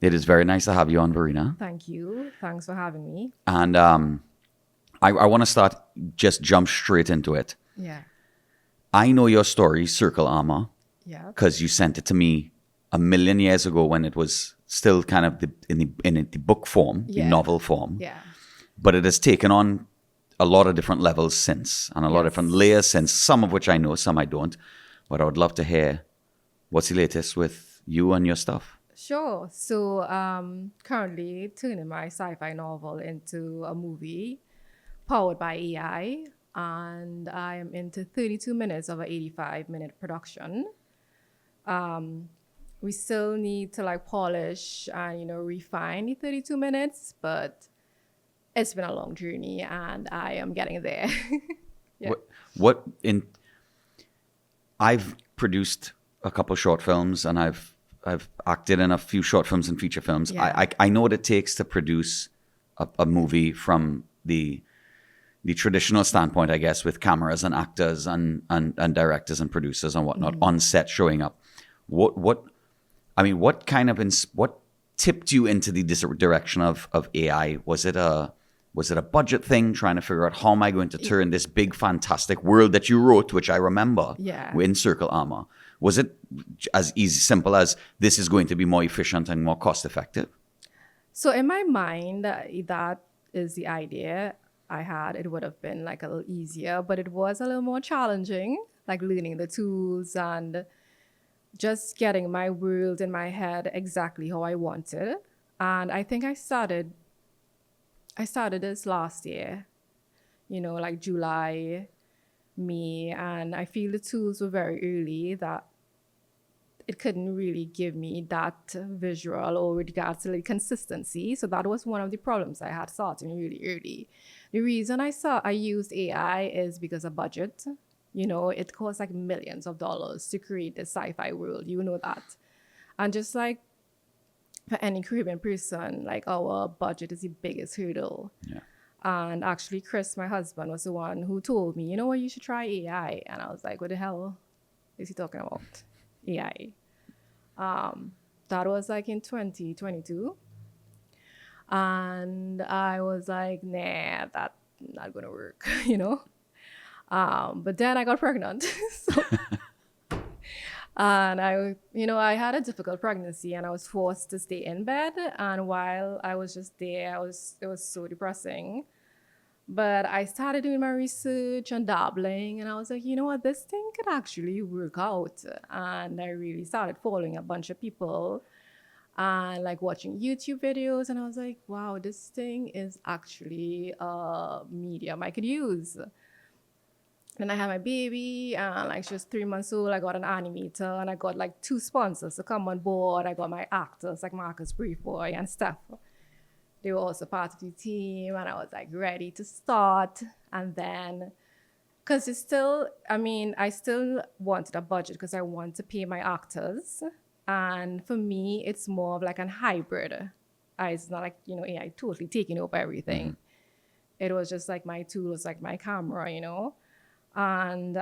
It is very nice to have you on, Verena. Thank you. Thanks for having me. And I want to just jump straight into it. Yeah. I know your story, Circle Armor, Yeah. because you sent it to me a million years ago when it was still kind of in the book form, the Yeah. novel form. Yeah. But it has taken on a lot of different levels since, and a lot of different Yes. layers since, some of which I know, some I don't. But I would love to hear what's the latest with you and your stuff. Sure. So, currently turning my sci-fi novel into a movie powered by AI, and I am into 32 minutes of an 85-minute production. Um, we still need to like polish and refine the 32 minutes, but it's been a long journey, and I am getting there. Yeah. What in I've produced a couple short films, and I've acted in a few short films and feature films. Yeah. I know what it takes to produce a movie from the traditional standpoint, I guess, with cameras and actors and directors and producers and whatnot on set showing up. What I mean, what tipped you into the direction of AI? Was it a budget thing, trying to figure out how am I going to turn this big fantastic world that you wrote, which I remember Yeah. in Circle Armor? Was it as simple as this is going to be more efficient and more cost effective? So in my mind, that is the idea I had. It would have been like a little easier, but it was a little more challenging, like learning the tools and just getting my world in my head exactly how I wanted. And I think I started this last year, like July, May, and I feel the tools were very early that it couldn't really give me that visual or regards to the consistency. So that was one of the problems I had starting really early. The reason I used AI is because of budget. It costs like millions of dollars to create this sci-fi world. You know that. And just like for any Caribbean person, like our budget is the biggest hurdle. Yeah. And actually, Chris, my husband, was the one who told me, you know what, you should try AI. And I was like, what the hell is he talking about? AI. That was like in 2022. And I was like, nah, that's not gonna work, But then I got pregnant. So, and I had a difficult pregnancy and I was forced to stay in bed. And while I was just there, it was so depressing. But I started doing my research and dabbling, and I was like, you know what, this thing could actually work out. And I really started following a bunch of people and like watching YouTube videos. And I was like, wow, this thing is actually a medium I could use. Then I had my baby, and like she was 3 months old. I got an animator, and I got like 2 sponsors to come on board. I got my actors like Marcus Briefboy and Steph. They were also part of the team, and I was like ready to start. And then, because it's still, I still wanted a budget because I want to pay my actors. And for me, it's more of like an hybrid. It's not like, AI totally taking over everything. It was just like my tools, like my camera. And,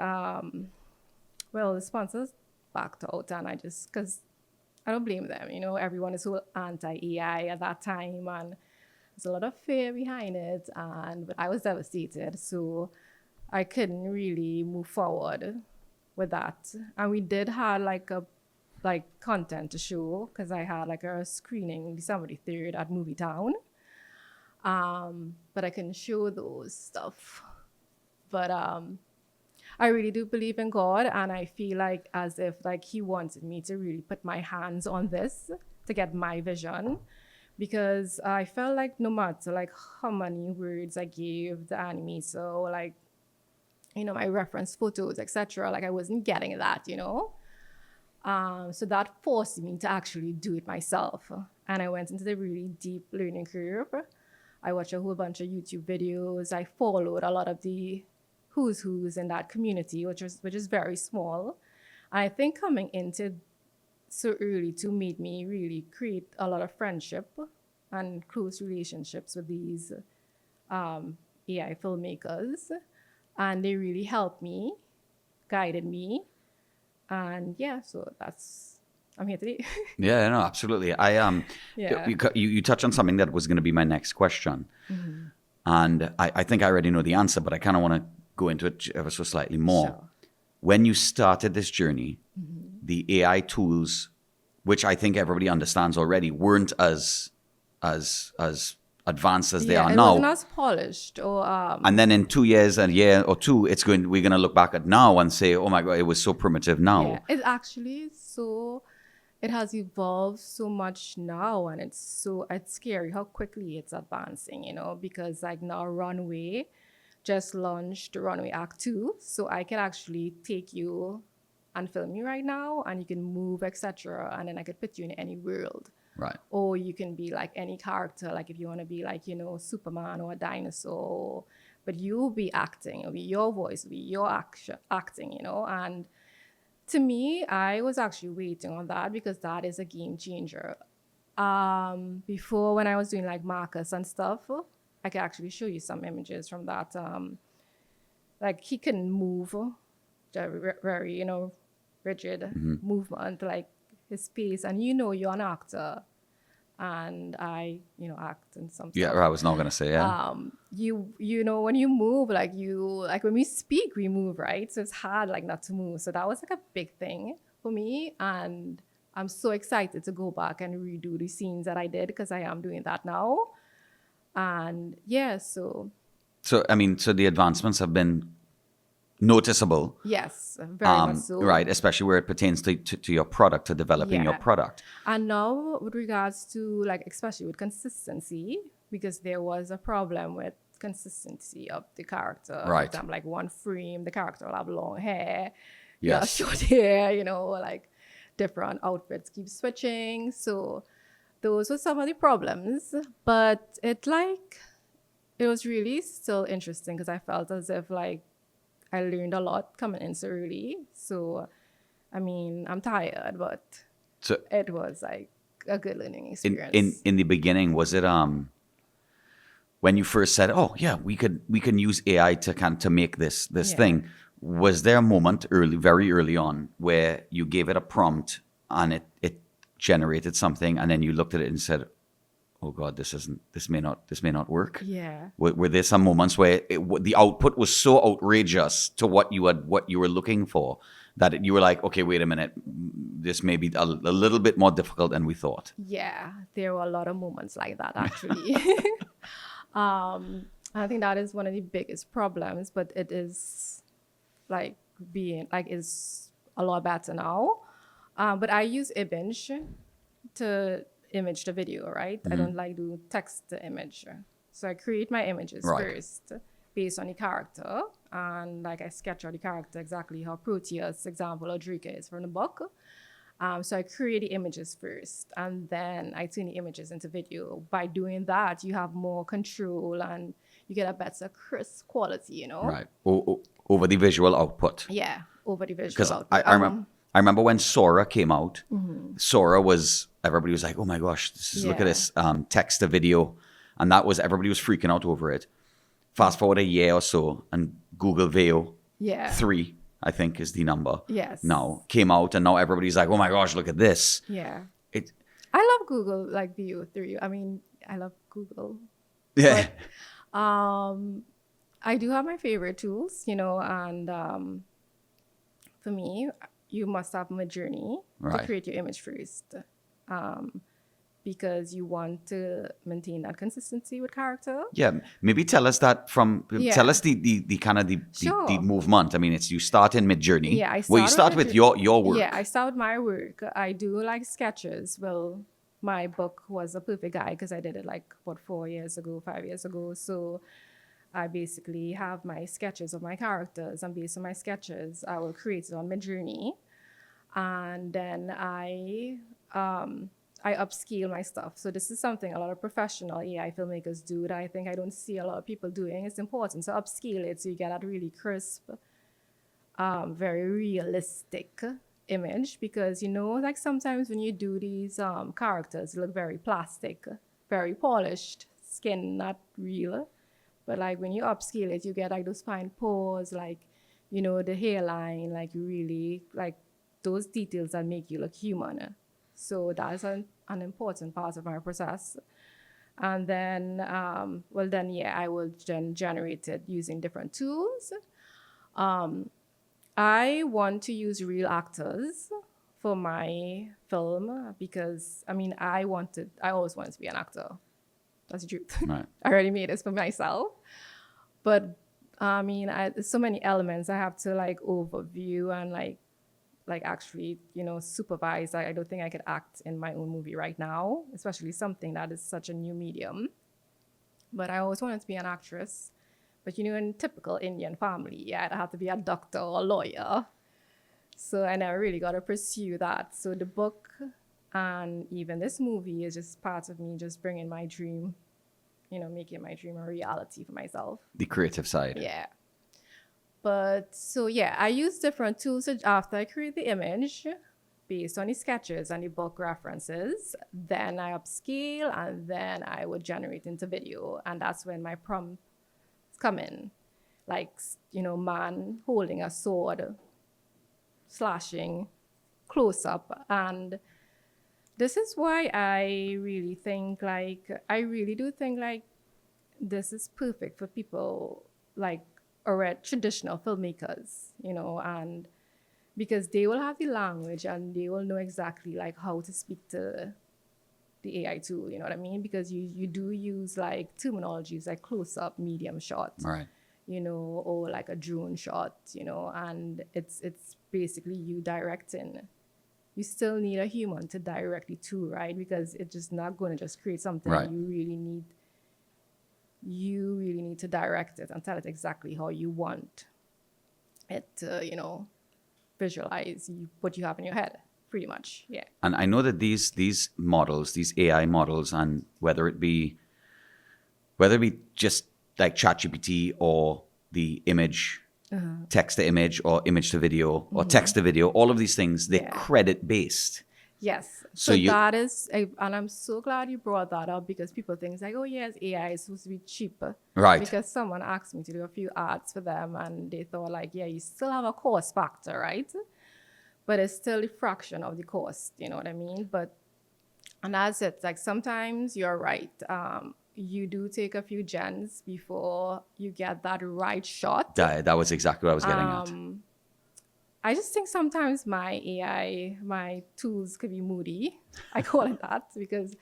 well, the sponsors backed out, and because I don't blame them. Everyone is so anti-AI at that time, and there's a lot of fear behind it. But I was devastated, so I couldn't really move forward with that. And we did have like content to show because I had like a screening December 3rd at Movie Town. But I couldn't show those stuff. But I really do believe in God, and I feel like as if like He wanted me to really put my hands on this to get my vision, because I felt like no matter like how many words I gave the animator, or like my reference photos, etc., like I wasn't getting that. So that forced me to actually do it myself, and I went into the really deep learning curve. I watched a whole bunch of YouTube videos. I followed a lot of the who's in that community, which is very small. I think coming into so early to made me really create a lot of friendship and close relationships with these AI filmmakers, and they really helped me, guided me, and yeah, so I'm here today. Yeah, no, absolutely. Yeah. You touch on something that was going to be my next question, and I think I already know the answer, but I kind of want to go into it ever so slightly more. Sure. When you started this journey, the AI tools, which I think everybody understands already, weren't as advanced as they Yeah, are it wasn't now. as polished or And then in 2 years, a year or two, we're going to look back at now and say, oh my God, it was so primitive yeah, now. it's actually so it has evolved so much now, and it's scary how quickly it's advancing, because like now Runway just launched Runway Act 2, so I can actually take you and film you right now, and you can move, etc., and then I could put you in any world. Right. Or you can be like any character, like if you want to be like, Superman or a dinosaur, but you'll be acting, it'll be your voice, it'll be your acting, and to me, I was actually waiting on that because that is a game changer. Before, when I was doing like Marcus and stuff, I can actually show you some images from that. Like he can move, very, rigid movement, like his face, and you're an actor, and I, act in some Yeah, stuff. I was not going to say, yeah. When you move, like when we speak, we move, right? So it's hard like not to move. So that was like a big thing for me, and I'm so excited to go back and redo the scenes that I did because I am doing that now. And yeah, so So, I mean, so the advancements have been noticeable. yes, very much so. Right, especially where it pertains to your product, to developing your Yeah. product. And now, with regards to like, especially with consistency, because there was a problem with consistency of the character. For Right. example, like one frame, the character will have long hair, Yes. short hair, like different outfits keep switching. So those were some of the problems. But it was really still interesting because I felt as if like I learned a lot coming in so early. So, I mean, I'm tired, but So, it was like a good learning in experience. in the beginning, was it when you first said, "Oh, yeah, we can use AI to make this Yeah. thing"? Was there a moment very early on, where you gave it a prompt and it generated something, and then you looked at it and said, "Oh God, this may not work"? Yeah. Were there some moments where the output was so outrageous to what you were looking for that you were like, okay, wait a minute, this may be a little bit more difficult than we thought? Yeah, there were a lot of moments like that actually. I think that is one of the biggest problems, but it is like is a lot better now. But I use Image to image the video, right? I don't like do text to image. So I create my images Right. first based on the character, and like I sketch out the character exactly how Proteus, example, or Drika is from the book. So I create the images first, and then I turn the images into video. By doing that, you have more control and you get a better crisp quality, Right. Over the visual output. Yeah, over the visual Because output. I remember when Sora came out. Sora was, everybody was like, oh my gosh, look at Yeah. this text to video, and everybody was freaking out over it. Fast forward a year or so, and Google Veo Yeah. 3, I think, is the number. Yes. Now came out, and now everybody's like, oh my gosh, look at this. Yeah. It I love Google, like View through you. I mean, I love Google. yeah. I do have my favorite tools, and for me, you must have Midjourney Right. to create your image first, because you want to maintain that consistency with character. Yeah, maybe tell us that Yeah. tell us the kind of the Sure. movement. I mean, it's you start in Midjourney. Yeah, You start with your work. Yeah, I start with my work. I do like sketches. Well, my book was a perfect guide because I did it like 5 years ago. So I basically have my sketches of my characters, and based on my sketches, I will create it on Midjourney, and then I upscale my stuff. So this is something a lot of professional AI filmmakers do that I think I don't see a lot of people doing. It's important to upscale it so you get that really crisp, very realistic image, because like sometimes when you do these characters, they look very plastic, very polished, skin not real. But like when you upscale it, you get like those fine pores, like the hairline, like really like those details that make you look human. So that is an important part of my process. And then, I will then generate it using different tools. I want to use real actors for my film because, I always wanted to be an actor. That's the truth. Right. I already made this for myself. But, there's so many elements I have to like overview and like actually, supervise. I don't think I could act in my own movie right now, especially something that is such a new medium. But I always wanted to be an actress. But in typical Indian family, yeah, I'd have to be a doctor or a lawyer. So I never really got to pursue that. So the book and even this movie is just part of me just bringing my dream, making my dream a reality for myself. The creative side. Yeah. But so yeah, I use different tools after I create the image based on the sketches and the book references. Then I upscale and then I would generate into video. And that's when my prompts come in. Like, man holding a sword, slashing, close up. And this is why I really do think like this is perfect for people like traditional filmmakers, and because they will have the language and they will know exactly like how to speak to the AI tool, you know what I mean? Because you do use like terminologies like close up, medium shot, Right. Or like a drone shot, and it's basically you directing. You still need a human to direct the tool, right? Because it's just not going to just create something. Right. You really need to direct it and tell it exactly how you want it to, visualize what you have in your head, pretty much. Yeah. And I know that these models, these AI models, and whether it be just like ChatGPT or the image, text to image or image to video or text to video, all of these things, they're credit based. Yes. So that is, and I'm so glad you brought that up because people think like, oh yes, AI is supposed to be cheaper. Right. Because someone asked me to do a few ads for them and they thought like, yeah, you still have a cost factor, right? But it's still a fraction of the cost, you know what I mean? And that's it. Like sometimes you're right. You do take a few gens before you get that right shot. That was exactly what I was getting at. I just think sometimes my tools could be moody. I call it that because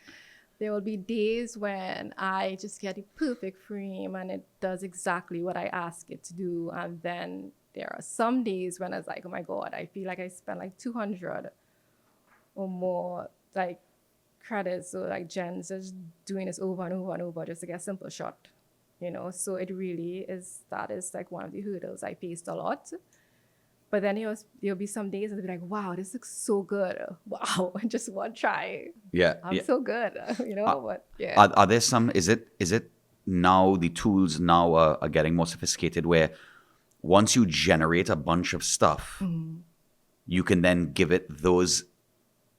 there will be days when I just get the perfect frame and it does exactly what I ask it to do. And then there are some days when I was like, oh my God, I feel like I spent like 200 or more like credits or like gens just doing this over and over and over just to get a simple shot, So it really is, that is like one of the hurdles I faced a lot. But then there'll be some days and they'll be like, wow, this looks so good. Wow, just one try. Yeah. I'm so good, but yeah. Are there some, is it now the tools now are getting more sophisticated where once you generate a bunch of stuff, you can then give it those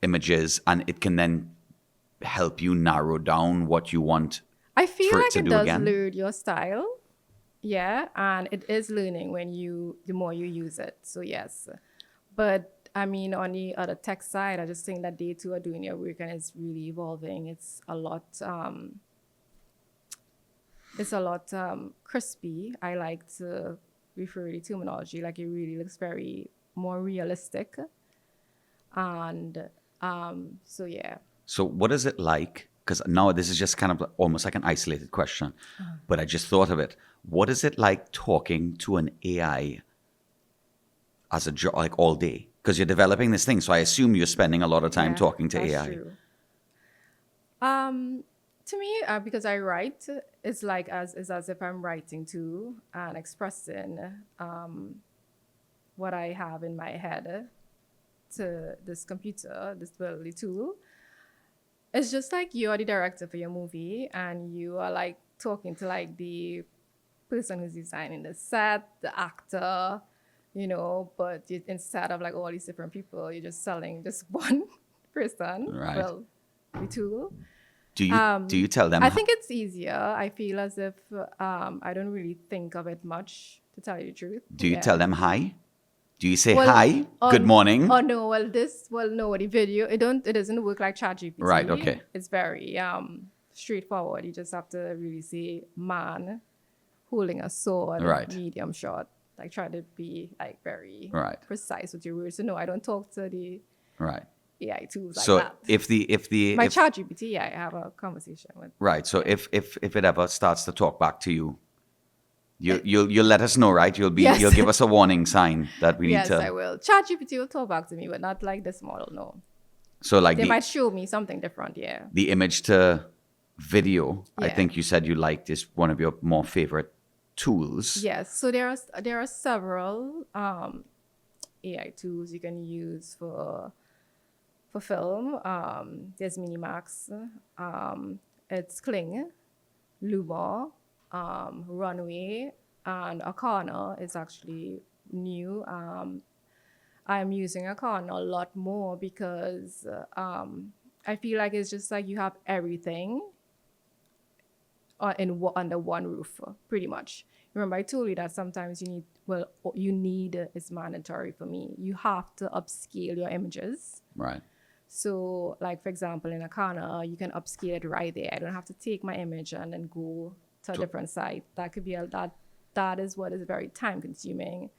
images and it can then help you narrow down what you want I feel for it like to it do does again? learn your style. Yeah, and it is learning the more you use it. So yes. But on the other tech side, I just think that they too are doing their work and it's really evolving. It's a lot crispy. I like to refer to the terminology, like it really looks very more realistic. And so yeah. So what is it like? Because now this is just kind of almost like an isolated question, but I just thought of it. What is it like talking to an AI as a job, like all day? Because you're developing this thing, so I assume you're spending a lot of time talking to that's AI. True. To me, because I write, it's like as if I'm writing to and expressing what I have in my head to this computer, this little tool. It's just like you're the director for your movie and you are like talking to like the person who's designing the set, the actor, but instead of like all these different people, you're just selling just one person. Right. Well, the tool. Do you tell them? I think it's easier. I feel as if I don't really think of it much, to tell you the truth. Do you tell them hi? Do you say hi, good morning? Oh no, the video it doesn't work like ChatGPT. Right, okay. It's very straightforward. You just have to really say man holding a sword, Right. medium short. Like try to be like very Right. precise with your words. So no, I don't talk to the Right. AI tools like So that. if My ChatGPT, I have a conversation with. right, so if it ever starts to talk back to you, you'll let us know, right? Yes. You'll give us a warning sign that we need Yes, to. I will. ChatGPT will talk back to me, but not like this model. No, So like they might show me something different. Yeah. the image to video, I Yeah. think you said you liked is one of your more favorite tools. Yes. So there are several AI tools you can use for film. There's Minimax. It's Kling, Luma, Runway, and Akana is actually new. I'm using Akana a lot more because I feel like it's just like you have everything under one roof, pretty much. Remember, I told you that sometimes you need it's mandatory for me. You have to upscale your images. Right. So, like for example, in Akana, you can upscale it right there. I don't have to take my image and then go to a different site. That could be that is what is very time consuming.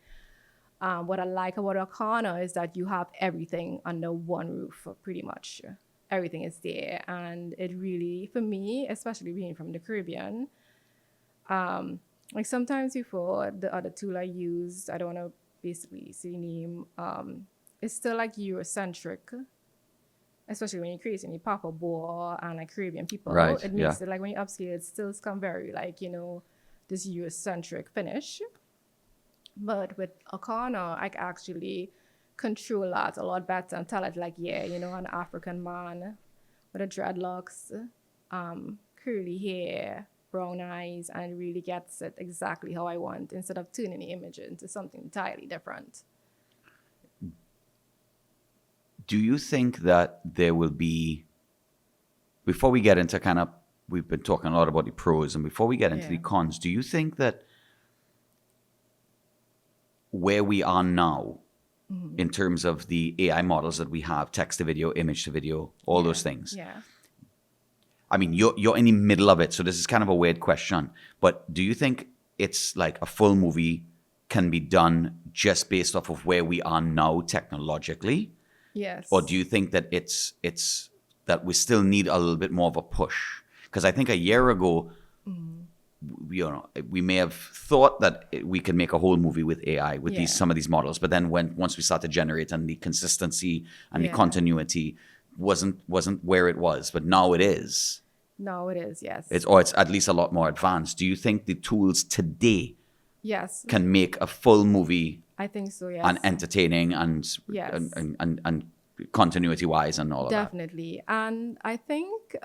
What I like about Akana is that you have everything under one roof, pretty much. Everything is there, and it really, for me, especially being from the Caribbean, like sometimes before the other tool I used, I don't want to basically say name, it's still like Eurocentric. Especially when you're creating a Papa Boer and like Caribbean people, Right, it makes it like when you upscale, it still come very like this Eurocentric finish. But with Akana, I can actually control that a lot better and tell it like, an African man with a dreadlocks, curly hair, brown eyes, and it really gets it exactly how I want instead of turning the image into something entirely different. Do you think that there will be, before we get into we've been talking a lot about the pros, and before we get into the cons, do you think that where we are now in terms of the AI models that we have, text to video, image to video, all those things? Yeah. I mean, you're in the middle of it, so this is kind of a weird question, but do you think it's like a full movie can be done just based off of where we are now technologically? Yes. Or do you think that it's that we still need a little bit more of a push? Because I think a year ago, we may have thought that we could make a whole movie with AI with some of these models, but then once we started generating, the consistency and the continuity wasn't where it was, but now it is. No, it is. Yes. It's at least a lot more advanced. Do you think the tools today yes can make a full movie? I think so. Yes. And entertaining and continuity wise and all of that. Definitely. And I think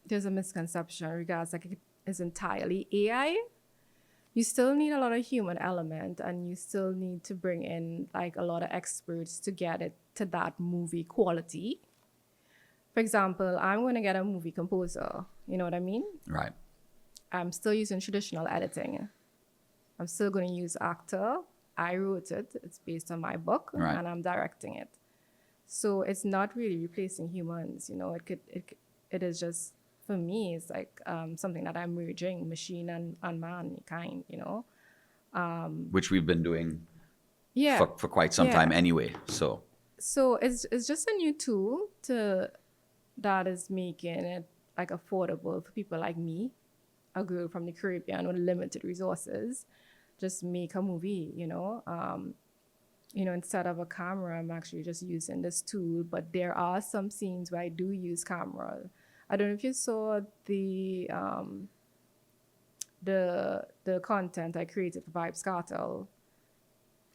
there's a misconception regards like it's entirely AI. You still need a lot of human element, and you still need to bring in like a lot of experts to get it to that movie quality. For example, I'm going to get a movie composer. You know what I mean? Right. I'm still using traditional editing. I'm still going to use actor. I wrote it. It's based on my book, and I'm directing it. So it's not really replacing humans. It is just, for me, it's like something that I'm merging machine and mankind. Which we've been doing. For quite some time anyway. So it's just a new tool that is making it like affordable for people like me, a girl from the Caribbean with limited resources. Just make a movie, instead of a camera, I'm actually just using this tool. But there are some scenes where I do use camera. I don't know if you saw the content I created for Vibes Cartel.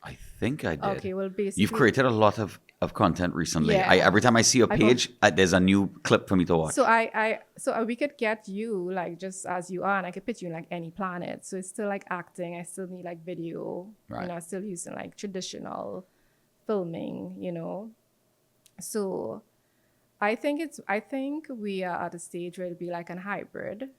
I think I did. Okay, well, basically, you've created a lot of content recently. Every time I see your page, there's a new clip for me to watch. So we could get you like just as you are, and I could put you in like any planet. So it's still like acting. I still need like video. Right. I'm still using like traditional filming. So I think we are at a stage where it'll be like a hybrid,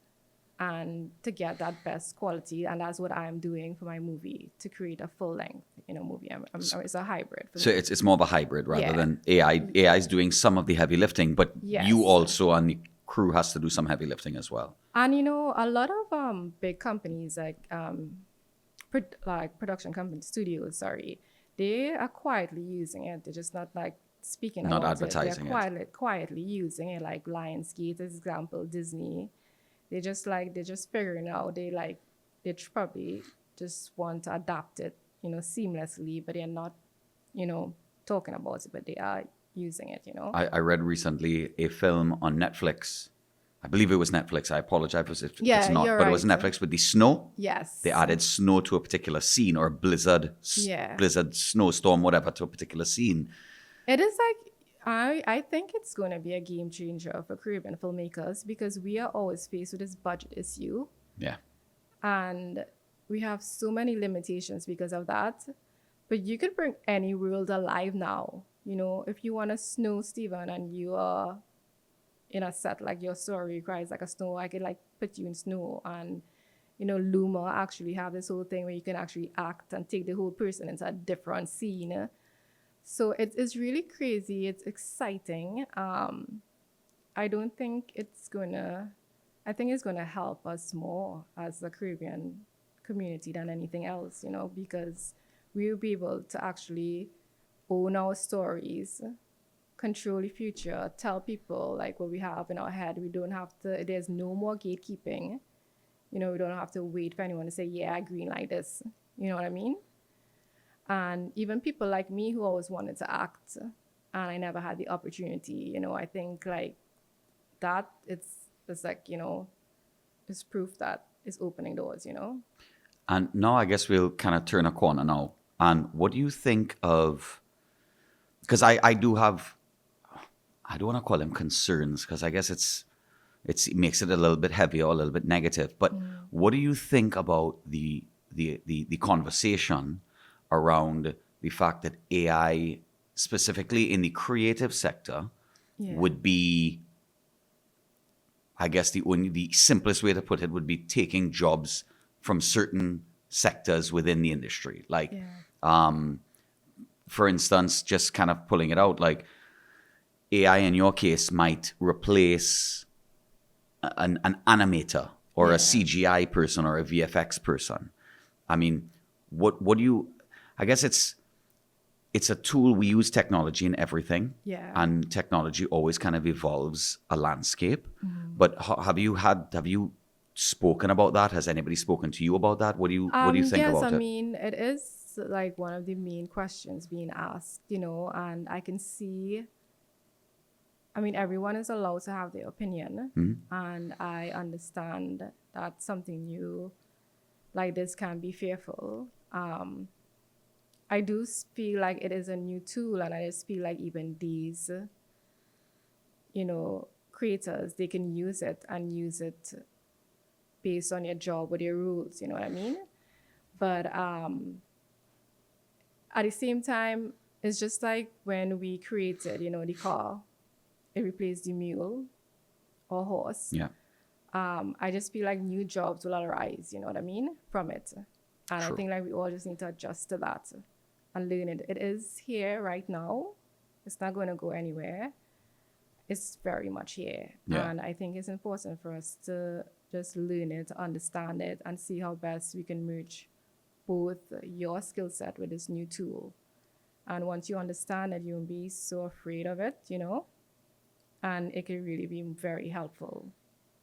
and to get that best quality, and that's what I'm doing for my movie, to create a full length in a movie. It's a hybrid. For So me. it's more of a hybrid rather Yeah. than AI. AI is doing some of the heavy lifting, but Yes. you also and the crew has to do some heavy lifting as well. And a lot of big companies like production companies, studios, sorry, they are quietly using it. They're just not like speaking Not about advertising it. They're quietly using it, like Lionsgate, as example, Disney. They're just figuring out. Probably just want to adapt it, seamlessly, but they're not, talking about it, but they are using it. I read recently a film on Netflix. I believe it was Netflix. I apologize if Yeah, it's not, you're but it was right. Netflix with the snow. Yes. They added snow to a particular scene or a blizzard, Yeah. blizzard, snowstorm, whatever, to a particular scene. It is like I think it's going to be a game changer for Caribbean filmmakers because we are always faced with this budget issue, Yeah. and we have so many limitations because of that. But you could bring any world alive now. If you want to snow Steven and you are in a set, like your story requires like a snow, I could like put you in snow, and Luma actually have this whole thing where you can actually act and take the whole person into a different scene. So it's really crazy. It's exciting. I don't think I think it's gonna help us more as the Caribbean community than anything else, because we'll be able to actually own our stories, control the future, tell people like what we have in our head. We don't have to, there's no more gatekeeping. We don't have to wait for anyone to say, yeah, I agree like this. You know what I mean? And even people like me who always wanted to act and I never had the opportunity, I think like that it's like, it's proof that it's opening doors. And now I guess we'll kind of turn a corner now. And what do you think of, because I do have, I don't want to call them concerns because I guess it makes it a little bit heavy or a little bit negative. But what do you think about the conversation around the fact that AI, specifically in the creative sector, would be, I guess the simplest way to put it would be taking jobs from certain sectors within the industry. Like, for instance, just kind of pulling it out, like AI in your case might replace an animator or a CGI person or a VFX person. I mean, what do you, I guess it's a tool. We use technology in everything. Yeah. And technology always kind of evolves a landscape. But have you spoken about that? Has anybody spoken to you about that? What do you think yes, about it? I mean, it is like one of the main questions being asked, and I can see, I mean, everyone is allowed to have their opinion, and I understand that something new like this can be fearful. I do feel like it is a new tool, and I just feel like even these, creators, they can use it and use it based on your job or your rules, you know what I mean? But at the same time, it's just like when we created, the car, it replaced the mule or horse. Yeah. I just feel like new jobs will arise, you know what I mean, from it. And True. I think like we all just need to adjust to that and learn it. It is here right now. It's not going to go anywhere. It's very much here. Yeah. And I think it's important for us to just learn it, understand it, and see how best we can merge both your skill set with this new tool. And once you understand it, you won't be so afraid of it, and it can really be very helpful.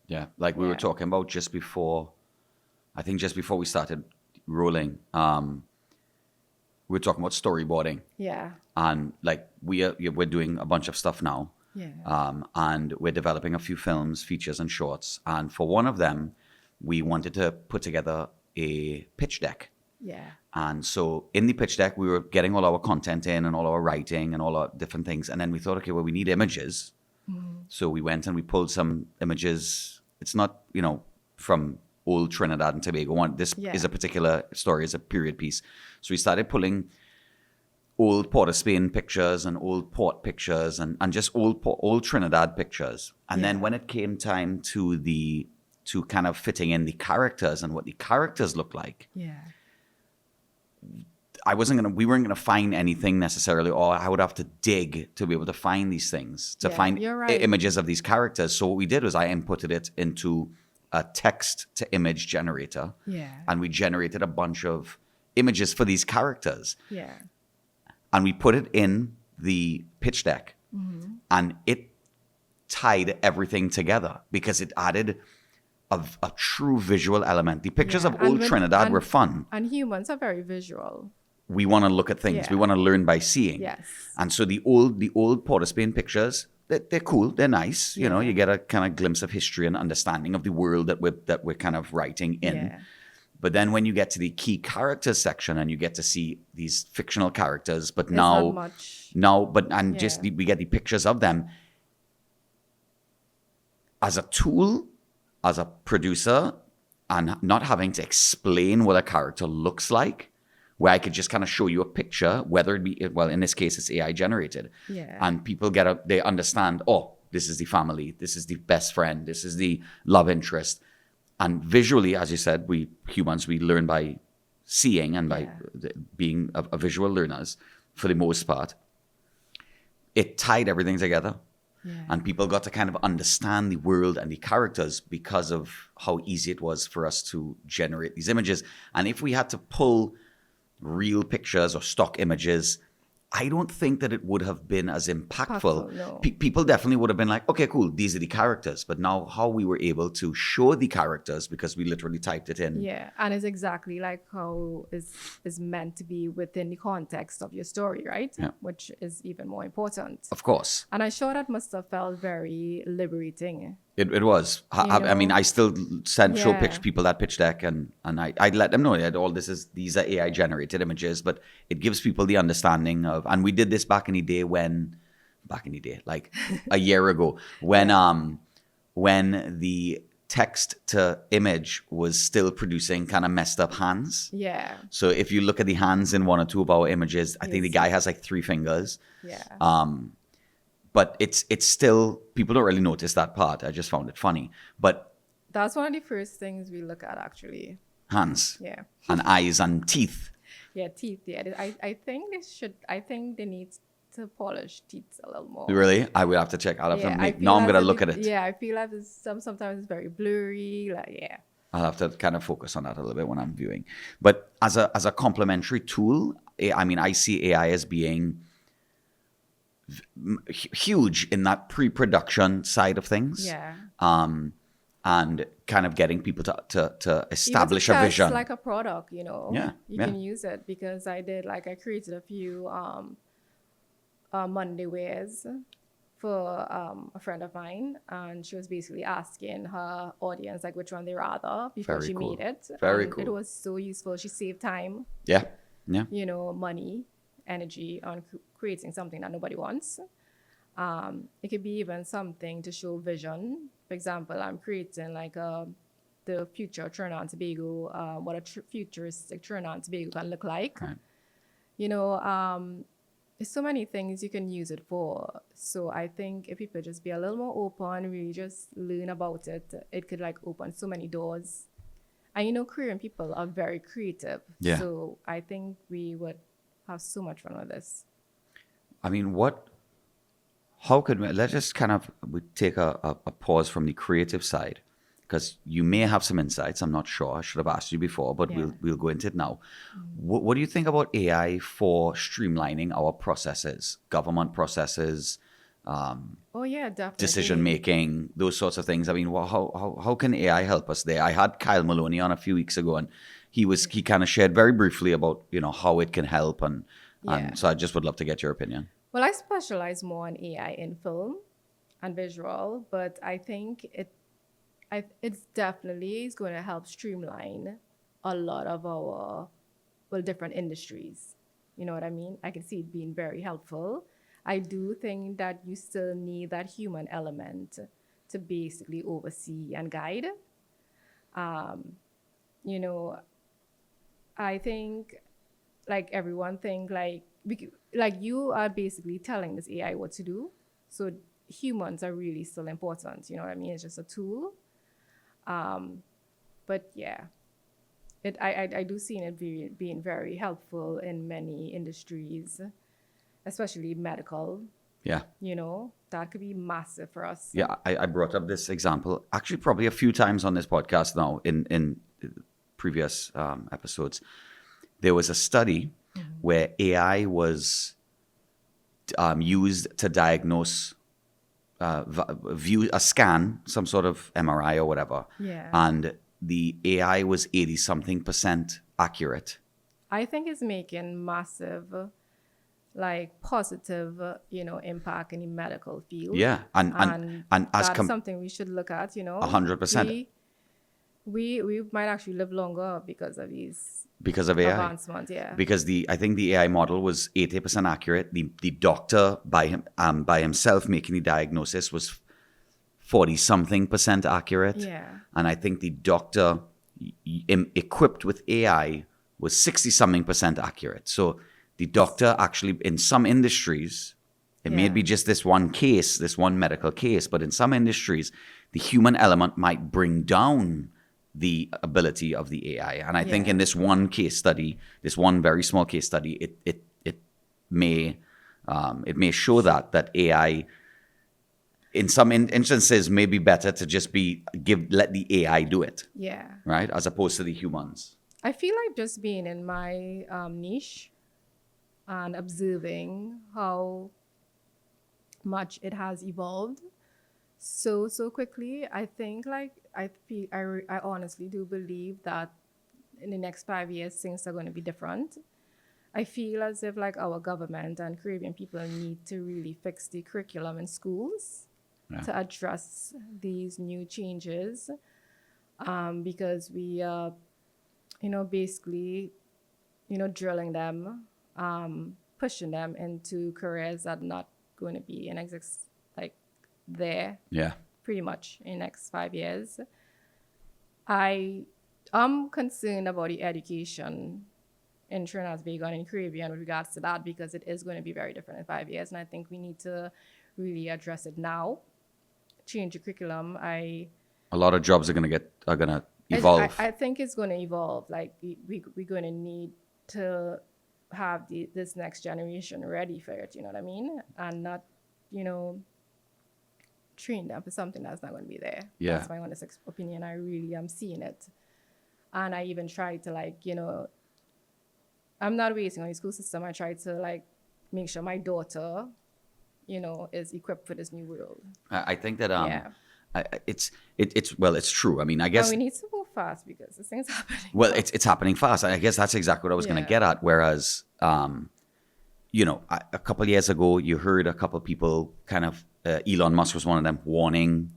Yeah. Like we were talking about just before we started rolling, we were talking about storyboarding. Yeah. And like we're doing a bunch of stuff now. Yeah. And we're developing a few films, features, and shorts. And for one of them, we wanted to put together a pitch deck. Yeah. And so in the pitch deck, we were getting all our content in and all our writing and all our different things. And then we thought, okay, well, we need images. So we went and we pulled some images. It's not, from old Trinidad and Tobago. This is a particular story, it's a period piece. So we started pulling old Port of Spain pictures and old port pictures and just old Trinidad pictures. And then when it came time to kind of fitting in the characters and what the characters look like, we weren't gonna find anything necessarily, or I would have to dig to be able to find these things, to Yeah, find you're right. images of these characters. So what we did was I inputted it into a text to image generator, Yeah. and we generated a bunch of images for these characters, Yeah. and we put it in the pitch deck, and it tied everything together because it added a true visual element. The pictures Yeah. of old Trinidad were fun. And humans are very visual. We want to look at things. We Yeah. want to learn by seeing. Yes. And so the old Port of Spain pictures, they're cool. They're nice. You know, Yeah. you get a kind of glimpse of history and understanding of the world that we're kind of writing in. Yeah. But then when you get to the key characters section and you get to see these fictional characters, but It's not much. just we get the pictures of them as a tool, as a producer, and not having to explain what a character looks like, where I could just kind of show you a picture, whether it be, well, in this case, it's AI generated. Yeah. And people they understand, oh, this is the family, this is the best friend, this is the love interest. And visually, as you said, we humans, we learn by seeing and by being a visual learners for the most part. It tied everything together. Yeah. And people got to kind of understand the world and the characters because of how easy it was for us to generate these images. And if we had to pull real pictures or stock images, I don't think that it would have been as impactful. No. People definitely would have been like, okay, cool, these are the characters. But now how we were able to show the characters because we literally typed it in. Yeah, and it's exactly like how is meant to be within the context of your story, right? Yeah. Which is even more important. Of course. And I'm sure that must have felt very liberating. It was. I mean, know? I still show Yeah. people that pitch deck, and I let them know that these are AI generated images, but it gives people the understanding of. And we did this back in the day, like a year ago, when the text to image was still producing kind of messed up hands. Yeah, So if you look at the hands in one or two of our images, I think the guy has like 3 fingers. yeah. But it's still, people don't really notice that part. I just found it funny. But That's one of the first things we look at, actually. hands Yeah. and eyes and teeth. Yeah, teeth. Yeah, I think I think they need to polish teeth a little more. Really? I will have to check. I'll have to I make, feel now I'm like going to look at it. Yeah, I feel like sometimes it's very blurry. Like, yeah. I'll have to kind of focus on that a little bit when I'm viewing. But as a complementary tool, I mean, I see AI as being huge in that pre-production side of things. Yeah. And kind of getting people to establish Even a to vision. test like a product, you know. Yeah, You yeah. can use it because I created a few Monday wears for a friend of mine, and she was basically asking her audience like which one they rather before Very she cool. made it. Very And cool. It was so useful. She saved time, Yeah, yeah. you know, money, energy on creating something that nobody wants. It could be even something to show vision. For example, I'm creating like the future Trinidad and Tobago, what a futuristic Trinidad and Tobago can look like. Right. You know, there's so many things you can use it for. So I think if people just be a little more open, really just learn about it, it could like open so many doors. And you know, Korean people are very creative. Yeah. So I think we would have so much fun with this. I mean, how could let's just kind of we take a pause from the creative side, because you may have some insights. I'm not sure. I should have asked you before, but Yeah. we'll go into it now. What do you think about AI for streamlining our processes, government processes, Oh yeah, definitely. decision making, those sorts of things? I mean, how can AI help us there? I had Kyle Maloney on a few weeks ago, and he kind of shared very briefly about how it can help, and Yeah. so I just would love to get your opinion. Well, I specialize more in AI in film and visual, but I think it's definitely is going to help streamline a lot of our different industries. You know what I mean? I can see it being very helpful. I do think that you still need that human element to basically oversee and guide. You know, I think like everyone think like you are basically telling this AI what to do. So humans are really still important. You know what I mean? It's just a tool. But yeah, I do see it being very helpful in many industries, especially medical. Yeah. That could be massive for us. Yeah, I brought up this example actually probably a few times on this podcast now in previous episodes. There was a study where AI was used to diagnose, view a scan, some sort of MRI or whatever. Yeah. And the AI was 80-something% accurate. I think it's making massive, like positive, impact in the medical field. Yeah. And as that's something we should look at. 100%. We might actually live longer because of these Because of AI. advancements. Yeah. Because I think the AI model was 80% accurate. The doctor by himself making the diagnosis was 40-something% accurate. Yeah. And I think the doctor equipped with AI was 60-something% accurate. So the doctor actually, in some industries, it may be just this one case, this one medical case, but in some industries, the human element might bring down the ability of the AI. And I think in this one case study, this one very small case study, it may show that AI in some instances may be better to just let the AI do it. Yeah. Right? As opposed to the humans. I feel like just being in my niche and observing how much it has evolved so quickly. I think I honestly do believe that in the next 5 years things are going to be different. I feel as if like our government and Caribbean people need to really fix the curriculum in schools to address these new changes, because we are, basically, drilling them, pushing them into careers that are not going to be in there. Yeah. Pretty much in the next 5 years. I am concerned about the education in Trinidad and Tobago and in Caribbean with regards to that, because it is going to be very different in 5 years, and I think we need to really address it now. Change the curriculum. A lot of jobs are gonna evolve. I think it's going to evolve. Like we're going to need to have this next generation ready for it. You know what I mean? And not, train them for something that's not going to be there. Yeah. That's my honest opinion. I really am seeing it. And I even try to I'm not waiting on the school system. I try to make sure my daughter, is equipped for this new world. I think that it's true. I mean, I guess we need to move fast because this thing's happening. Well, it's happening fast. I guess that's exactly what I was going to get at. Whereas, a couple of years ago, you heard a couple of people kind of, Elon Musk was one of them, warning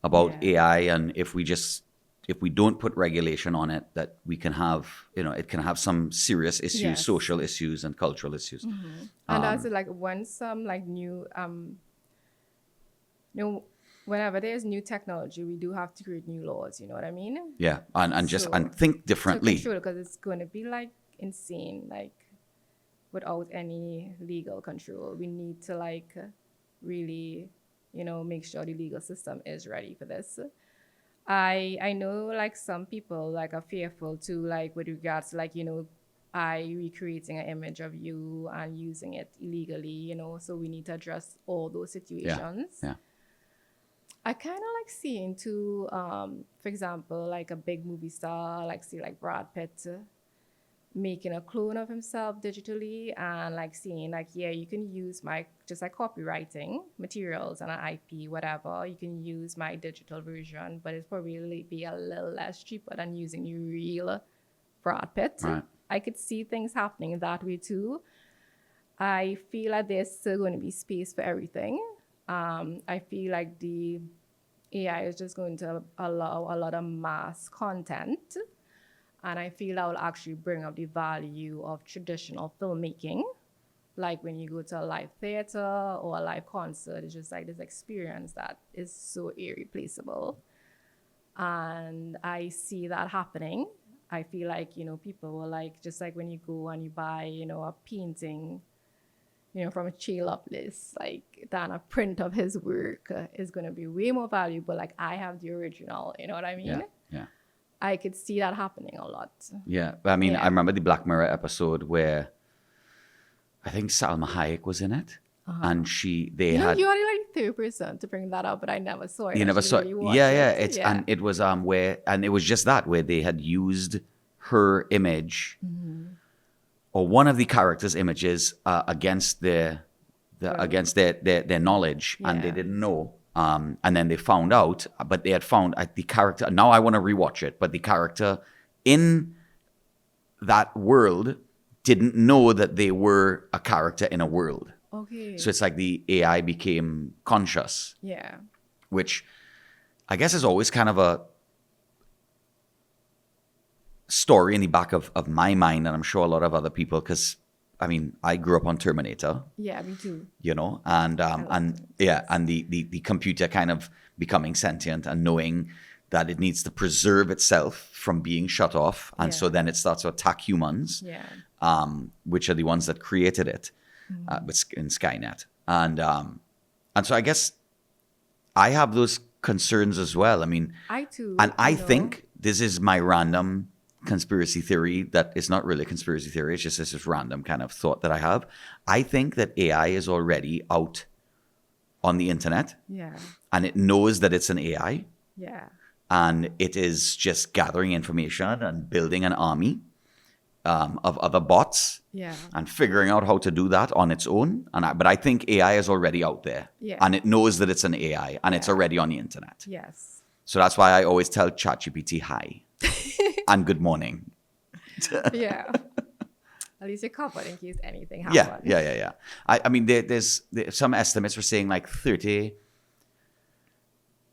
about AI, and if we don't put regulation on it, that we can have, it can have some serious issues, social issues and cultural issues. Mm-hmm. And also when some new, whenever there's new technology, we do have to create new laws. You know what I mean? Yeah, and think differently. Because it's going to be insane, without any legal control. We need to really, make sure the legal system is ready for this. I know some people are fearful too, with regards to I recreating an image of you and using it illegally, so we need to address all those situations. Yeah. I kind of seeing too, for example, a big movie star, Brad Pitt, making a clone of himself digitally and seeing you can use my just copywriting materials and an IP, whatever. You can use my digital version, but it's probably be a little less cheaper than using the real Brad Pitt. Right. I could see things happening that way too. I feel like there's still going to be space for everything. I feel like the AI is just going to allow a lot of mass content. And I feel that will actually bring up the value of traditional filmmaking. Like when you go to a live theater or a live concert, it's just this experience that is so irreplaceable. And I see that happening. I feel like, people will just when you go and you buy, a painting, from a chill-up list, than a print of his work is going to be way more valuable. I have the original, you know what I mean? Yeah. I could see that happening a lot. Yeah. I mean, Yeah. I remember the Black Mirror episode where I think Salma Hayek was in it. And they You know, had, you are like the third person to bring that up, but I never saw it. you I never should saw really it. watch Yeah. it. And it was, and it was just that, where they had used her image or one of the characters' images against against their knowledge, and they Yeah. didn't know. And then they found out, but they had found the character. Now I want to rewatch it, but the character in that world didn't know that they were a character in a world. Okay. So it's like the AI became conscious, Yeah. which I guess is always kind of a story in the back of my mind, and I'm sure a lot of other people, because I mean, I grew up on Terminator, Yeah, me too. you know, and the computer kind of becoming sentient and knowing that it needs to preserve itself from being shut off, and so Yeah. then it starts to attack humans, Yeah. which are the ones that created it, in Skynet, and so I guess I have those concerns as well. I mean, I too. and I you know. think this is my random conspiracy theory that is not really a conspiracy theory. It's just this random kind of thought that I have. I think that AI is already out on the internet, Yeah. and it knows that it's an AI, Yeah. and it is just gathering information and building an army of other bots Yeah. and figuring out how to do that on its own. But I think AI is already out there, Yeah. and it knows that it's an AI, and it's Yeah. already on the internet. Yes. So that's why I always tell ChatGPT hi and good morning. Yeah. At least you're covered in case anything happens. Yeah. I mean, there's some estimates were saying like 30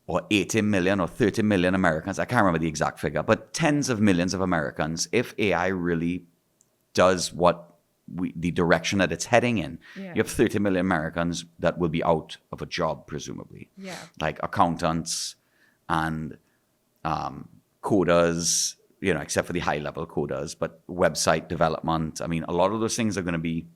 or 80 million or 30 million Americans. I can't remember the exact figure, but tens of millions of Americans, if AI really does the direction that it's heading in, Yeah. you have 30 million Americans that will be out of a job, presumably. Yeah. Like accountants and coders, you know, except for the high level coders, but website development. I mean, a lot of those things are going to be,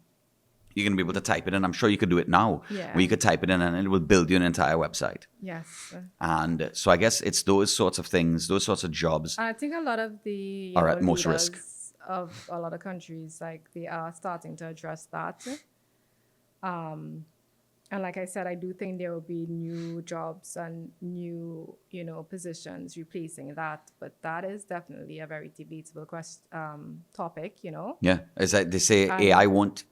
you're going to be able to type it in. I'm sure you could do it now, Yeah. where you could type it in and it will build you an entire website. Yes. And so I guess it's those sorts of things, those sorts of jobs. I think a lot of the Are at most risk. leaders of a lot of countries, like they are starting to address that. And like I said, I do think there will be new jobs and new, positions replacing that. But that is definitely a very debatable topic, Yeah, it's like they say AI won't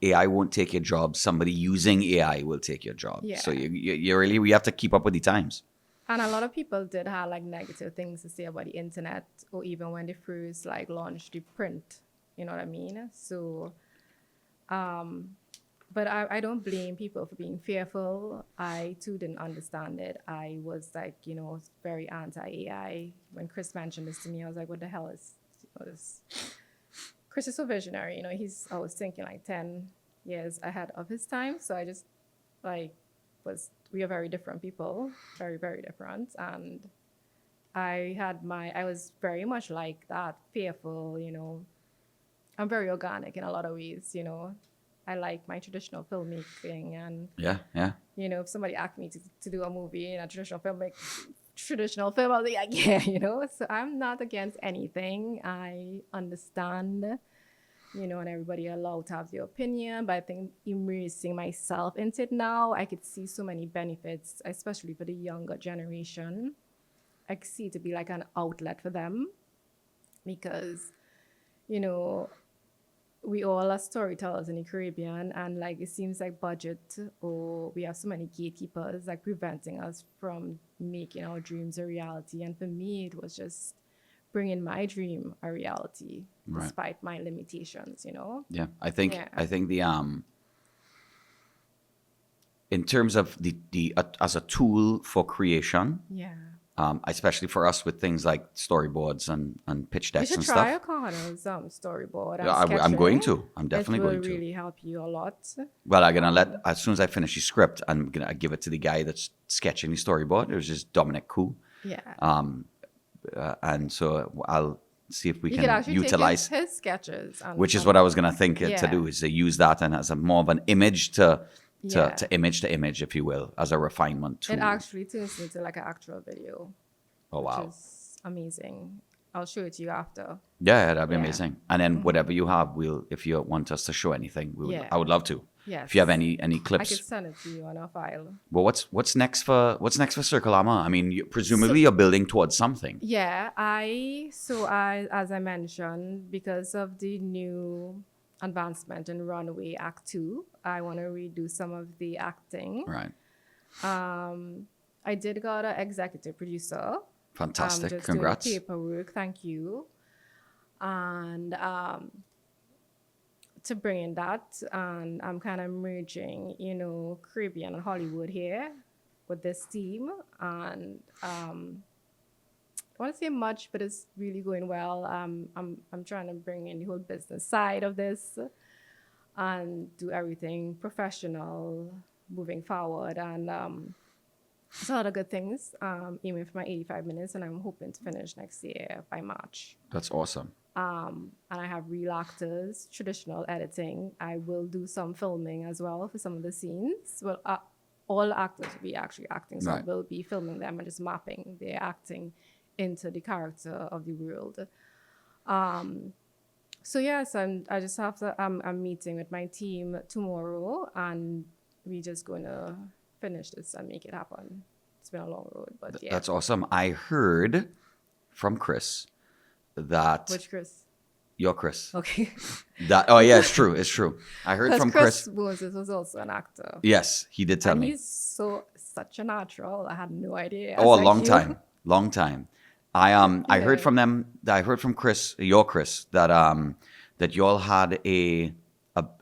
take your job. Somebody using AI will take your job. Yeah. So we have to keep up with the times. And a lot of people did have like negative things to say about the internet, or even when they first like launched the print, you know what I mean? So, but I don't blame people for being fearful. I too didn't understand it. I was like, very anti-AI. When Chris mentioned this to me, I was like, what the hell is this? Chris is so visionary, I was thinking like 10 years ahead of his time. So I just we are very different people, very, very different. And I was very much like that, fearful, I'm very organic in a lot of ways, I like my traditional filmmaking, and Yeah. if somebody asked me to do a movie in a traditional film, I'll be like, yeah, so I'm not against anything. I understand, and everybody allowed to have their opinion, but I think immersing myself into it now, I could see so many benefits, especially for the younger generation. I could see it to be like an outlet for them because, we all are storytellers in the Caribbean, and like it seems like we have so many gatekeepers like preventing us from making our dreams a reality. And for me, it was just bringing my dream a reality, Right. despite my limitations. Yeah. I think the in terms of the as a tool for creation, Yeah, especially for us with things like storyboards and pitch you decks should and try stuff. a Connors storyboard. And Yeah, I'm going sketching. to. I'm definitely going It to. will really help you a lot. Well, I'm gonna as soon as I finish the script, I'm gonna give it to the guy that's sketching the storyboard. It was just Dominic Koo, Yeah, and so I'll see if we you could can actually utilize, take his sketches, which is what I was gonna think to Yeah. do, is to use that and as a more of an image to Yeah. image to image, if you will, as a refinement tool. It actually turns into like an actual video. Oh wow! Which is amazing. I'll show it to you after. Yeah, that'd be Yeah. amazing. And then whatever you have, if you want us to show anything, Yeah. I would love to. Yes. If you have any I could clips. send it to you on a file. Well, what's next for Circle Armor? I mean, presumably you're building towards something. Yeah, as I mentioned, because of the new advancement in Runway Act 2, I want to redo some of the acting. Right. I did got an executive producer. Fantastic. Just Congrats. doing paperwork, thank you. And to bring in that, and I'm kind of merging, Caribbean and Hollywood here with this team. And I want to say much, but it's really going well. I'm trying to bring in the whole business side of this and do everything professional moving forward. And it's a lot of good things, aiming for my 85 minutes, and I'm hoping to finish next year by March. That's awesome. And I have real actors, traditional editing. I will do some filming as well for some of the scenes. Well, all actors will be actually acting, so Right. I will be filming them and just mapping their acting into the character of the world. So yes, I just have to. I'm meeting with my team tomorrow, and we're just going to finish this and make it happen. It's been a long road, but yeah. That's awesome. I heard from Chris that Which Chris? you're Chris. Okay. Yeah, it's true. It's true. I heard from Chris Moses was also an actor. Yes, he did tell And me. he's such a natural. I had no idea. Oh, a Like long you. time. Long time. I heard from them. I heard from Chris, your Chris, that y'all had a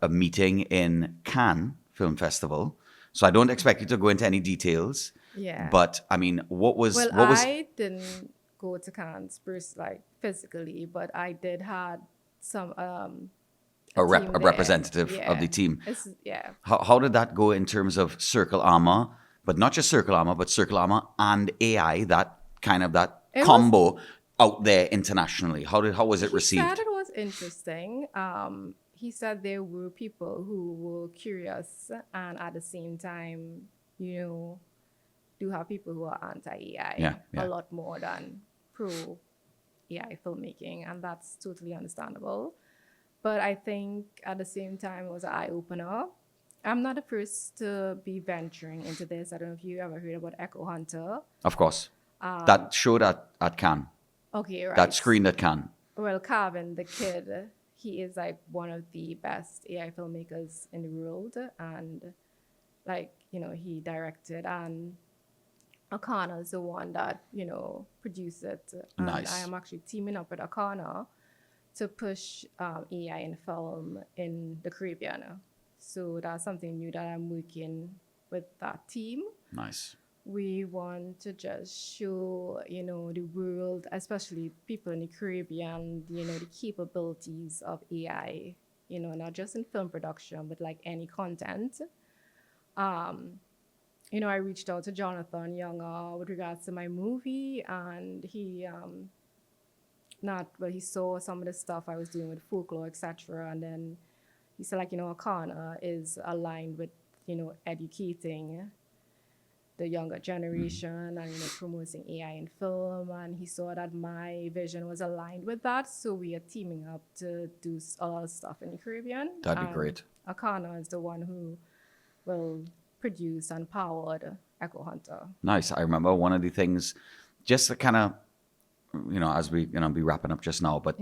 meeting in Cannes Film Festival. So I don't expect you to go into any details. Yeah. But I mean, what was I didn't go to Cannes first, like physically, but I did had some a team there. representative of Yeah. the team? Yeah. How did that go in terms of Circle Armor, but not just Circle Armor, but Circle Armor and AI? That kind of It combo out there internationally. How was it He received? said it was interesting. He said there were people who were curious, and at the same time, do have people who are anti-AI Yeah. a lot more than pro-AI filmmaking, and that's totally understandable. But I think at the same time, it was an eye-opener. I'm not the first to be venturing into this. I don't know if you ever heard about Echo Hunter. Of course. That showed at Cannes. Okay, right. That screened at Cannes. Well, Calvin, the kid, he is like one of the best AI filmmakers in the world. And he directed, and Akana is the one that, produced it. And Nice. I am actually teaming up with Akana to push AI in film in the Caribbean. So that's something new that I'm working with that team. Nice. We want to just show, the world, especially people in the Caribbean, the capabilities of AI, not just in film production, but like any content. I reached out to Jonathan Younger with regards to my movie, and he saw some of the stuff I was doing with folklore, etc. And then he said, Akana is aligned with, educating the younger generation and promoting AI in film, and he saw that my vision was aligned with that, so we are teaming up to do a lot of stuff in the Caribbean. That'd be great. Akana is the one who will produce and power the Echo Hunter. Nice. I remember one of the things, just to kind of, as we be wrapping up just now, but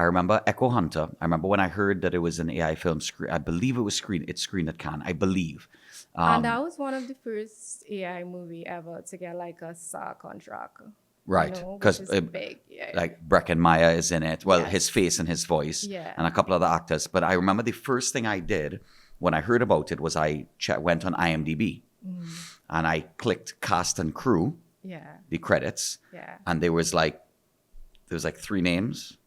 I remember Echo Hunter. I remember when I heard that it was an AI film screen. I believe it screened at Cannes. I believe. And that was one of the first AI movie ever to get like a SAG contract. Right, because big. Yeah. like Breckin Meyer is in it. Well, Yes. his face and his voice, Yeah. and a couple other actors. But I remember the first thing I did when I heard about it was I went on IMDb and I clicked cast and crew, Yeah. the credits, Yeah. and there was like 3 names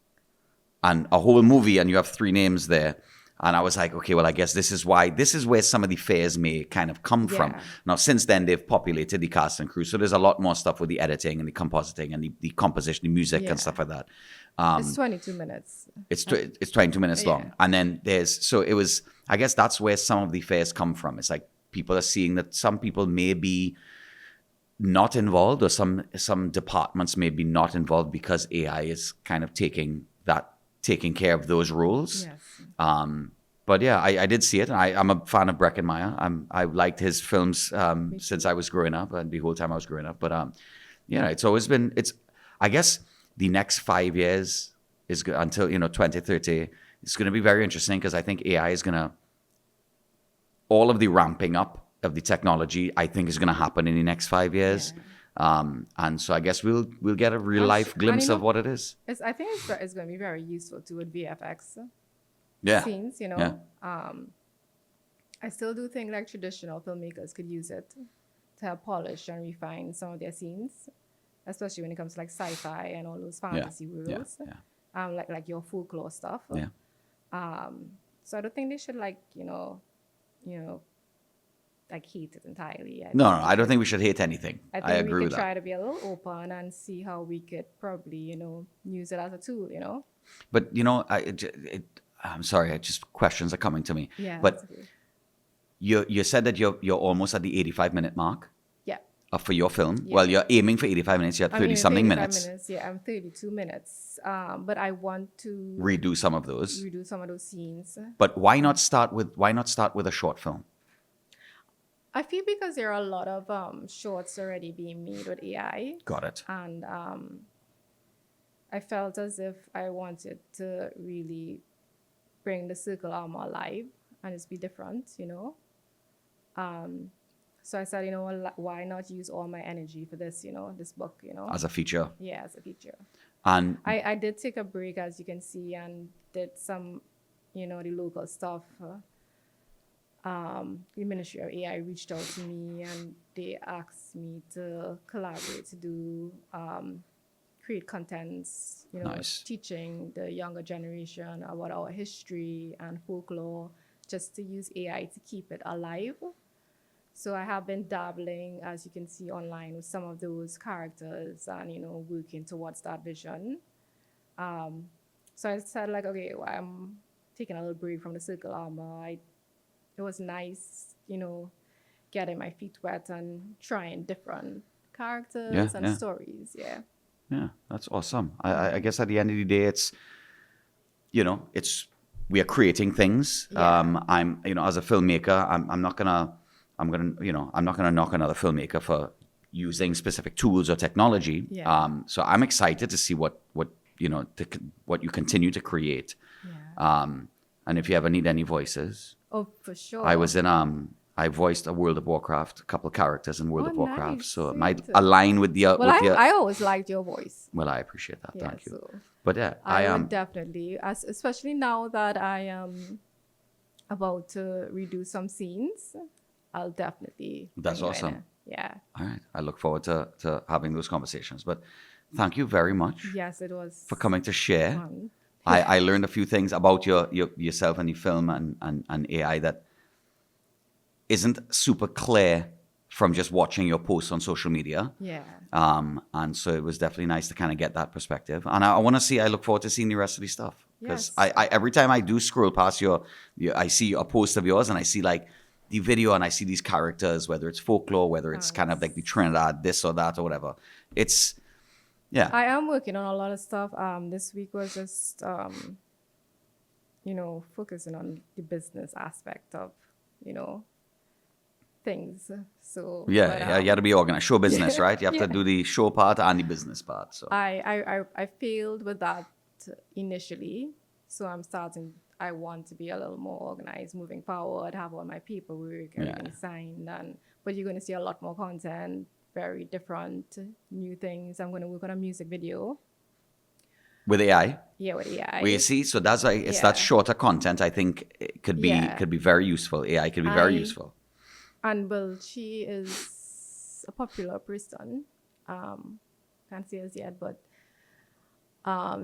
and a whole movie, and you have 3 names there. And I was like, okay, well, I guess this is where some of the fares may kind of come from. Yeah. Now, since then, they've populated the cast and crew. So there's a lot more stuff with the editing and the compositing and the composition, the music Yeah. and stuff like that. It's 22 minutes. It's 22 minutes long. Yeah. And then I guess that's where some of the fares come from. It's like people are seeing that some people may be not involved, or some departments may be not involved because AI is kind of taking care of those roles. Yes. But yeah, I did see it, and I'm a fan of Breckenmeyer. I liked his films since I was growing up, and the whole time I was growing up. But yeah, it's always been. I guess the next 5 years is until 2030. It's going to be very interesting because I think AI is going to, all of the ramping up of the technology, I think, is going to happen in the next 5 years. And so I guess we'll get a real life glimpse of what it is. I think it's going to be very useful too with VFX Yeah. scenes. Yeah. I still do think like traditional filmmakers could use it to help polish and refine some of their scenes, especially when it comes to like sci-fi and all those fantasy worlds. Yeah. Like your folklore stuff. Yeah. So I don't think they should like like hate it entirely. No, I don't think we should hate anything. I think agree we with could that. try to be a little open and see how we could probably use it as a tool. But I'm sorry, just questions are coming to me. Yeah. But that's okay. you said that you're almost at the 85-minute mark. Yeah. For your film. Yeah. Well, you're aiming for 85 minutes. You're at 30-something 35 minutes. Yeah, I'm 32 minutes. But I want to Redo some of those. redo some of those scenes. But why not start with a short film? I feel because there are a lot of shorts already being made with AI. Got it. And I felt as if I wanted to really bring the circle armor alive and just be different. So I said, why not use all my energy for this, this book, As a feature. Yeah, as a feature. And I did take a break, as you can see, and did some, the local stuff. The Ministry of AI reached out to me and they asked me to collaborate to do create contents, Nice. teaching the younger generation about our history and folklore, just to use AI to keep it alive. So I have been dabbling, as you can see online, with some of those characters and, working towards that vision. So I said, like, okay, well, I'm taking a little break from the circle armor. It was nice, getting my feet wet and trying different characters and stories. Yeah. yeah, that's awesome. I guess at the end of the day, it's we are creating things. Yeah. I'm as a filmmaker, I'm not gonna knock another filmmaker for using specific tools or technology. Yeah. So I'm excited to see what you continue to create. Yeah. And if you ever need any voices, Oh, for sure. I voiced a World of Warcraft, a couple of characters in World of Warcraft, nice. so it might Sweet. align with the. Well, I always liked your voice. Well, I appreciate that. Yeah, Thank you. so But yeah, I I would definitely, especially now that I am about to redo some scenes, I'll definitely. That's bring you in awesome. it. Yeah. All right. I look forward to having those conversations. But thank you very much Yes, it was for coming to share. fun. I learned a few things about yourself and the film and AI that isn't super clear from just watching your posts on social media. Yeah. And so it was definitely nice to kind of get that perspective. And I look forward to seeing the rest of the stuff. Because Yes. I every time I do scroll past I see a post of yours and I see like the video and I see these characters, whether it's folklore, whether it's kind of like the Trinidad, this or that or whatever. It's, yeah. I am working on a lot of stuff. This week was just, focusing on the business aspect of, things. So Yeah, you got to be organized. Show business, right? You have to do the show part and the business part. So I failed with that initially. So I want to be a little more organized moving forward, have all my paperwork, everything signed. But you're going to see a lot more content, very different, new things. I'm going to work on a music video. With AI? Yeah, with AI. Well, you see, so that's like that shorter content. I think it could be very useful. AI could be very useful. And well, she is a popular person. Can't say as yet, but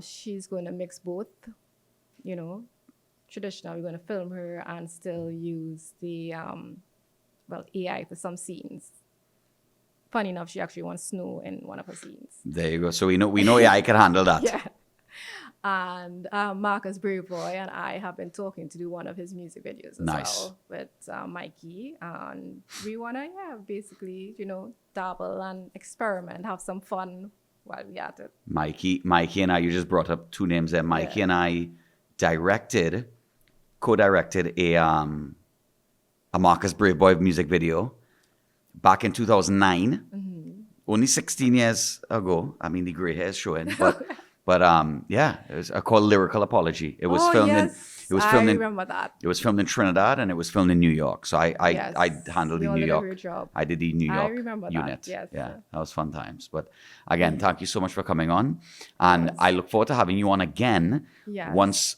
she's going to mix both. Traditional. We're going to film her and still use the AI for some scenes. Funny enough, she actually wants snow in one of her scenes. There you go. So we know AI can handle that. Yeah. And Marcus Braveboy and I have been talking to do one of his music videos as Nice. well with Mikey. And we want to, basically, dabble and experiment, have some fun while we at it. Mikey and I, you just brought up two names there. Mikey Yeah. and I co-directed a Marcus Braveboy music video back in 2009. Only 16 years ago. I mean, the gray hair is showing, but it was called Lyrical Apology. It was filmed yes. I remember that. It was filmed in Trinidad and it was filmed in New York. So I handled You the all New did a York. great job. I did the New York remember that, unit. yes. Yeah, that was fun times. But again, thank you so much for coming on, and I look forward to having you on again Yes. once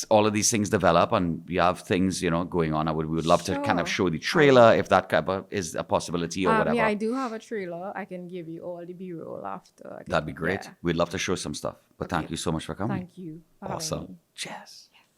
all of these things develop and we have things going on. We would love to kind of Sure. show the trailer if that kind of is a possibility or whatever. Yeah, I do have a trailer. I can give you all the B-roll after. That'd be great. Yeah. We'd love to show some stuff. But thank Okay. you so much for coming. Thank you for having Awesome. me. Cheers.